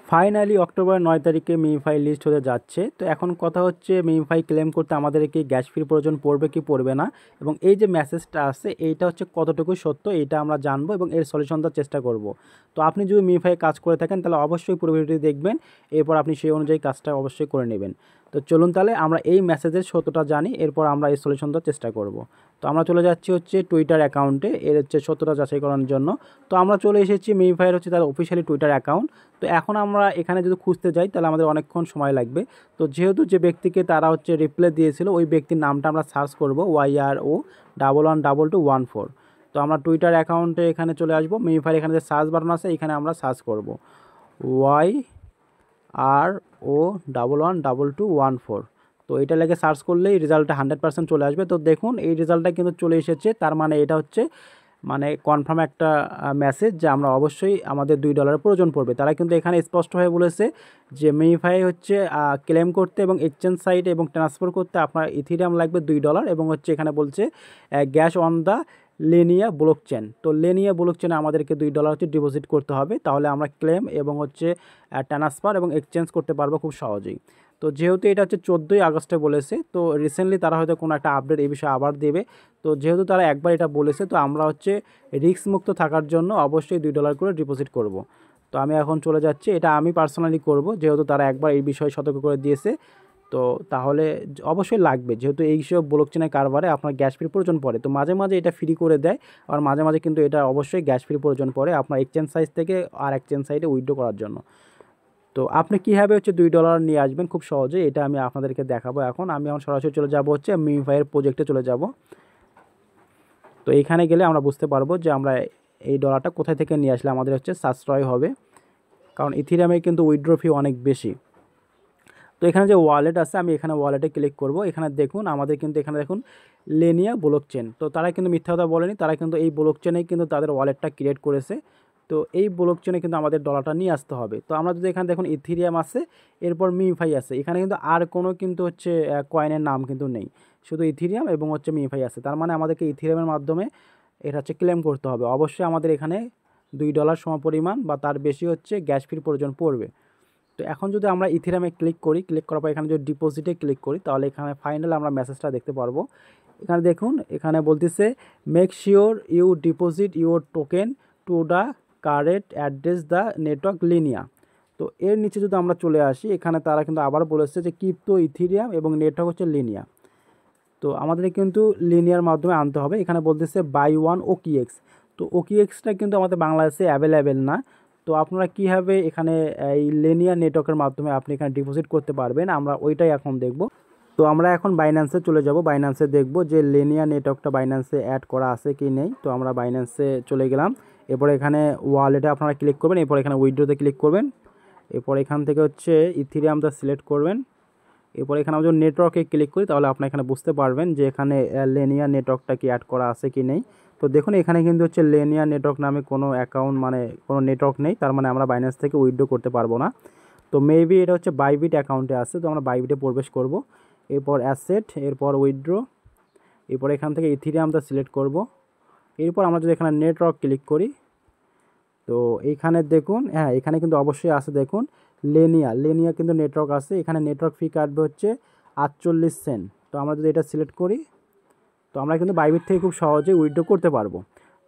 Finally October 9 তারিখে MemeFi list হতে যাচ্ছে। তো এখন কথা হচ্ছে মিমিফাই ক্লেম করতে আমাদের কি গ্যাস ফির প্রয়োজন পড়বে কি পড়বে না, এবং এই যে মেসেজটা আছে এইটা হচ্ছে কতটুকু সত্য এইটা আমরা জানবো এবং এর সলিউশন দেওয়ার চেষ্টা করব। তো আপনি যদি মিমিফাই কাজ করে থাকেন তাহলে অবশ্যই পুরো ভিডিওটি দেখবেন, এরপর আপনি সেই অনুযায়ী কাজটা অবশ্যই করে নেবেন। তো চলুন তাহলে আমরা এই মেসেজের সত্যটা জানি, এরপর আমরা এই সলিউশন দেওয়ার চেষ্টা করব। তো আমরা চলে যাচ্ছি হচ্ছে টুইটার অ্যাকাউন্টে, এর হচ্ছে সত্যটা যাচাই করার জন্য। তো আমরা চলে এসেছি মিমিফাইয়ের হচ্ছে তার অফিসিয়ালি টুইটার অ্যাকাউন্ট। তো এখন আমরা এখানে যদি খুঁজতে যাই তাহলে আমাদের অনেকক্ষণ সময় লাগবে। তো যেহেতু যে ব্যক্তিকে তারা হচ্ছে রিপ্লাই দিয়েছিল ওই ব্যক্তির নামটা আমরা সার্চ করব, YRO112214। তো আমরা টুইটার অ্যাকাউন্টে এখানে চলে আসবো, মিমিফাইয়ের এখানে যে সার্চ বাটন আছে এখানে আমরা সার্চ করব YRO112214। তো এটা লেগে সার্চ করলেই রেজাল্টটা 100% চলে আসবে। তো দেখুন এই রেজাল্টটা কিন্তু চলে এসেছে, তার মানে এটা হচ্ছে মানে কনফার্ম একটা মেসেজ যে আমরা অবশ্যই আমাদের $2 প্রয়োজন পড়বে। তারা কিন্তু এখানে স্পষ্ট হয়ে বলেছে যে মিমিফাই হচ্ছে ক্লেম করতে এবং এক্সচেঞ্জ সাইট এবং ট্রান্সফার করতে আপনার ইথিরিয়াম লাগবে $2 এবং হচ্ছে এখানে বলছে গ্যাস অন দ্য লেনিয়া ব্লকচেন। তো লেনিয়া ব্লকচেনে আমাদেরকে $2 হচ্ছে ডিপোজিট করতে হবে, তাহলে আমরা ক্লেম এবং হচ্ছে ট্রান্সফার এবং এক্সচেঞ্জ করতে পারবো খুব সহজেই। তো যেহেতু এটা হচ্ছে 14ই আগস্টে বলেছে, তো রিসেন্টলি তারা হয়তো কোনো একটা আপডেট এই বিষয়ে আবার দেবে। তো যেহেতু তারা একবার এটা বলেছে তো আমরা হচ্ছে রিস্ক মুক্ত থাকার জন্য অবশ্যই $2 করে ডিপোজিট করব। তো আমি এখন চলে যাচ্ছি, এটা আমি পার্সোনালি করব যেহেতু তারা একবার এই বিষয়ে সতর্ক করে দিয়েছে। তো তাহলে অবশ্যই লাগবে, যেহেতু এই সব ব্লকচেনের কারবারে আপনার গ্যাস ফির প্রয়োজন পড়ে। তো মাঝে মাঝে এটা ফ্রি করে দেয়, আর মাঝে মাঝে কিন্তু এটা অবশ্যই গ্যাস ফির প্রয়োজন পড়ে আপনার এক্সচেঞ্জ সাইট থেকে আর এক্সচেঞ্জ সাইটে উইথড্র করার জন্য। তো আপনি কীভাবে হচ্ছে $2 নিয়ে আসবেন খুব সহজে এটা আমি আপনাদেরকে দেখাবো। এখন আমি সরাসরি চলে যাব হচ্ছে মিমিফাইয়ের প্রজেক্টে চলে যাব। তো এইখানে গেলে আমরা বুঝতে পারবো যে আমরা এই ডলারটা কোথায় থেকে নিয়ে আসলে আমাদের হচ্ছে সাশ্রয় হবে, কারণ ইথিরিয়ামে কিন্তু উইথড্র ফি অনেক বেশি। তো এখানে যে ওয়ালেট আছে আমি এখানে ওয়ালেটে ক্লিক করব। এখানে দেখুন আমাদের কিন্তু এখানে দেখুন লেনিয়া ব্লকচেন। তো তারা কিন্তু মিথ্যা কথা বলেনি, তারা কিন্তু এই ব্লকচেনেই কিন্তু তাদের ওয়ালেটটা ক্রিয়েট করেছে। তো এই ব্লকচেনে কিন্তু আমাদের ডলারটা নিয়ে আসতে হবে। তো আমরা যদি এখানে দেখুন ইথিরিয়াম আছে, এরপর মিমিফাই আছে, এখানে কিন্তু আর কোনো কিন্তু হচ্ছে কয়েনের নাম কিন্তু নেই, শুধু ইথিরিয়াম এবং হচ্ছে মিমিফাই আছে। তার মানে আমাদেরকে ইথিরিয়ামের মাধ্যমে এটা হচ্ছে ক্লেম করতে হবে। অবশ্যই আমাদের এখানে $2 সমপরিমাণ বা তার বেশি হচ্ছে গ্যাস ফির প্রয়োজন পড়বে। তো এখন যদি আমরা ইথিরিয়ামে ক্লিক করি, ক্লিক করার পর এখানে যদি ডিপোজিটে ক্লিক করি তাহলে এখানে ফাইনাল আমরা মেসেজটা দেখতে পারবো। এখানে দেখুন এখানে বলতেছে make sure you deposit your token to the correct address the network Linea. তো এর নিচে যদি আমরা চলে আসি এখানে তারা কিন্তু আবার বলেছে যে ক্রিপ্টো ইথিরিয়াম এবং নেটওয়ার্ক হচ্ছে লিনিয়া। তো আমাদের কিন্তু লিনিয়ার মাধ্যমে আনতে হবে। এখানে বলতেছে বাই ওয়ান ওকিএক্স। তো ওকিএক্সটা কিন্তু আমাদের বাংলাদেশে অ্যাভেলেবেল না। তো আপনারা কীভাবে এখানে এই লিনিয়ার নেটওয়ার্কের মাধ্যমে আপনি এখানে ডিপোজিট করতে পারবেন আমরা ওইটাই এখন দেখব। তো আমরা এখন বাইন্যান্সে চলে যাব, বাইন্যান্সে দেখব যে লিনিয়ার নেটওয়ার্কটা বাইন্যান্সে অ্যাড করা আছে কি নেই। তো আমরা বাইন্যান্সে চলে গেলাম, এরপরে এখানে ওয়ালেটে আপনারা ক্লিক করবেন, এরপর এখানে উইথড্রোতে ক্লিক করবেন, এরপর এখান থেকে হচ্ছে ইথিরিয়ামটা সিলেক্ট করবেন, এরপর এখানে আমরা যদি নেটওয়ার্কে ক্লিক করি তাহলে আপনারা এখানে বুঝতে পারবেন যে এখানে লিনিয়ার নেটওয়ার্কটা কি অ্যাড করা আছে কি নেই। তো দেখুন এখানে কিন্তু হচ্ছে লিনিয়ার নেটওয়ার্ক নামে কোনো অ্যাকাউন্ট মানে কোনো নেটওয়ার্ক নেই, তার মানে আমরা বাইন্যান্স থেকে উইথড্র করতে পারবো না। তো মেবি এটা হচ্ছে বাইবিট অ্যাকাউন্টে আছে, তো আমরা বাইবিটে প্রবেশ করব, এরপর অ্যাসেট, এরপর উইথড্র, এরপর এখান থেকে ইথিরিয়ামটা সিলেক্ট করব, এরপর আমরা যদি এখানে নেটওয়ার্ক ক্লিক করি তো এইখানে দেখুন হ্যাঁ এখানে কিন্তু অবশ্যই আছে, দেখুন লেনিয়া কিন্তু নেটওয়ার্ক আছে। এখানে নেটওয়ার্ক ফি কাটবে হচ্ছে 48 সেন্ট। তো আমরা যদি এটা সিলেক্ট করি তো আমরা কিন্তু বাইবিট থেকে খুব সহজে উইথড্র করতে পারবো।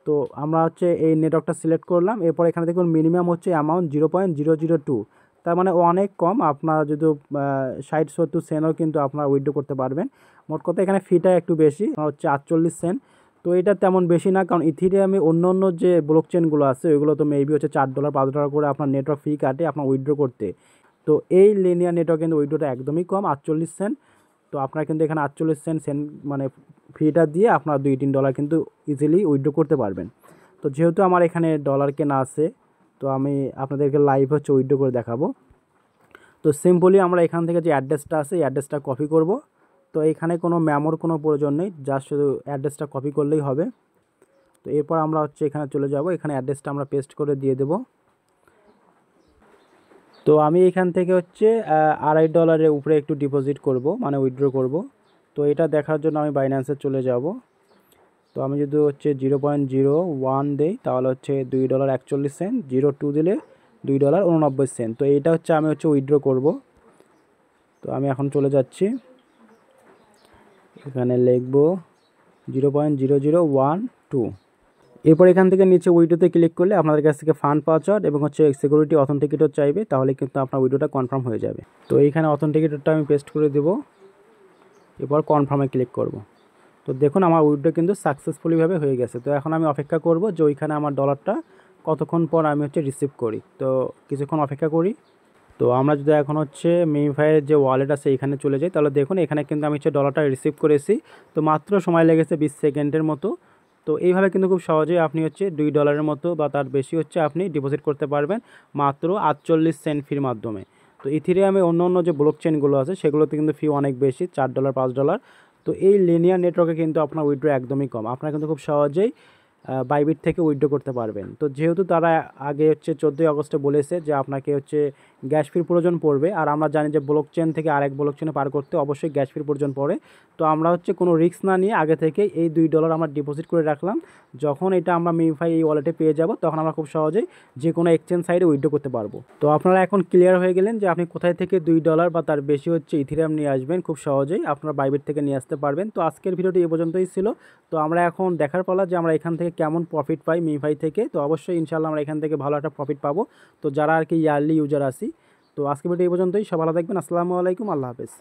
তো আমরা হচ্ছে এই নেটওয়ার্কটা সিলেক্ট করলাম, এরপর এখানে দেখুন মিনিমাম হচ্ছে অ্যামাউন্ট 0.002, তার মানে অনেক কম। আপনারা যদি 60-70 সেন্টও কিন্তু আপনারা উইথড্র করতে পারবেন। মোট কথা এখানে ফিটা একটু বেশি হচ্ছে 48 সেন্ট। তো এটা তেমন বেশি না, কারণ ইথিরিয়ামে অন্য অন্য যে ব্লকচেনগুলো আছে ওইগুলো তো মেবি হচ্ছে $4 $5 করে আপনার নেটওয়ার্ক ফি কাটে আপনার উইথড্র করতে। তো এই লিনিয়ার নেটওয়ার্ক কিন্তু উইথড্রটা একদমই কম, 48 সেন্ট। তো আপনারা কিন্তু এখানে 48 সেন্ট মানে ফিটা দিয়ে আপনারা $2-3 কিন্তু ইজিলি উইথড্র করতে পারবেন। তো যেহেতু আমার এখানে ডলার কেনা আছে তো আমি আপনাদেরকে লাইভ হচ্ছে উইথড্র করে দেখাবো। তো সিম্পলি আমরা এখান থেকে যে অ্যাড্রেসটা আছে এই অ্যাড্রেসটা কপি করব। তো এখানে কোনো মেমোর কোনো প্রয়োজন নেই, জাস্ট শুধু অ্যাড্রেসটা কপি করলেই হবে। তো এরপর আমরা হচ্ছে এখানে চলে যাব, এখানে অ্যাড্রেসটা আমরা পেস্ট করে দিয়ে দেব। তো আমি এখান থেকে হচ্ছে $2.5 উপরে একটু ডিপোজিট করব মানে উইথড্র করব। তো এটা দেখার জন্য আমি বাইন্যান্সে চলে যাব। তো আমি যদি হচ্ছে 0.01 দেই তাহলে হচ্ছে $2.41, 0.2 দিলে $2.89। তো এইটা হচ্ছে আমি উইথড্র করব। তো আমি এখন চলে যাচ্ছি, এখানে লিখব 0.0012। এরপর এখান থেকে নিচে উইডোতে ক্লিক করলে আপনাদের কাছ থেকে ফান্ড পাসওয়ার্ড এবং সিকিউরিটি অথেন্টিকেটর চাইবে, তাহলে কিন্তু আপনার উইডোটা কনফার্ম হয়ে যাবে। তো এইখানে অথেন্টিকেটরটা আমি পেস্ট করে দেব, এরপর কনফার্মে ক্লিক করব। তো দেখুন আমার উইড্রো কিন্তু সাকসেসফুলিভাবে হয়ে গেছে। তো এখন আমি অপেক্ষা করব যে ওইখানে আমার ডলারটা কতক্ষণ পর আমি রিসিভ করি। তো কিছুক্ষণ অপেক্ষা করি। তো আমরা যদি এখন মেমিফাইয়ের যে ওয়ালেট আছে এখানে চলে যাই, তাহলে দেখুন এখানে কিন্তু আমি ডলারটা রিসিভ করেছি। তো মাত্র সময় লেগেছে 20 সেকেন্ডের মতো। তো এইভাবে কিন্তু খুব সহজেই আপনি $2 মতো বা তার বেশি আপনি ডিপোজিট করতে পারবেন মাত্র 48 সেন্ট ফির মাধ্যমে। তো ইথিরিয়ামে অন্য যে ব্লক চেনগুলো আছে সেগুলোতে কিন্তু ফি অনেক বেশি, $4 $5। তো এই লিনিয়ার নেটওয়ার্কে কিন্তু আপনার উইথড্র একদমই কম, আপনারা কিন্তু খুব সহজেই বাইবিট থেকে উইথড্র করতে পারবেন। তো যেহেতু তারা আগে 14 আগস্টে বলেছে যে আপনাকে গ্যাস ফির প্রয়োজন পড়বে, আর আমরা জানি যে ব্লক চেন থেকে আরেক ব্লক চেনে পার করতে অবশ্যই গ্যাস ফির প্রয়োজন পড়ে। তো আমরা কোনো রিস্ক না নিয়ে আগে থেকে এই $2 আমরা ডিপোজিট করে রাখলাম। যখন এটা আমরা মেমিফাই এই ওয়ালেটে পেয়ে যাব তখন আমরা খুব সহজেই যে কোনো এক্সচেঞ্জ সাইটে উইথড্র করতে পারবো। তো আপনারা এখন ক্লিয়ার হয়ে গেলেন যে আপনি কোথায় থেকে $2 বা তার বেশি ইথিরিয়াম নিয়ে আসবেন, খুব সহজেই আপনারা বাইবিট থেকে নিয়ে আসতে পারবেন। তো আজকের ভিডিওটি এ পর্যন্তই ছিল। তো আমরা এখন দেখার পালা যে আমরা এখান থেকে কেমন প্রফিট পাই মেমিফাই থেকে। তো অবশ্যই ইনশাআল্লাহ আমরা এখান থেকে ভালো একটা প্রফিট পাবো। তো যারা ইয়ারলি ইউজার আছি। তো আজকের ভিডিও এই পর্যন্তই, সব ভালো থাকবেন। আসসালামু আলাইকুম, আল্লাহ হাফেজ।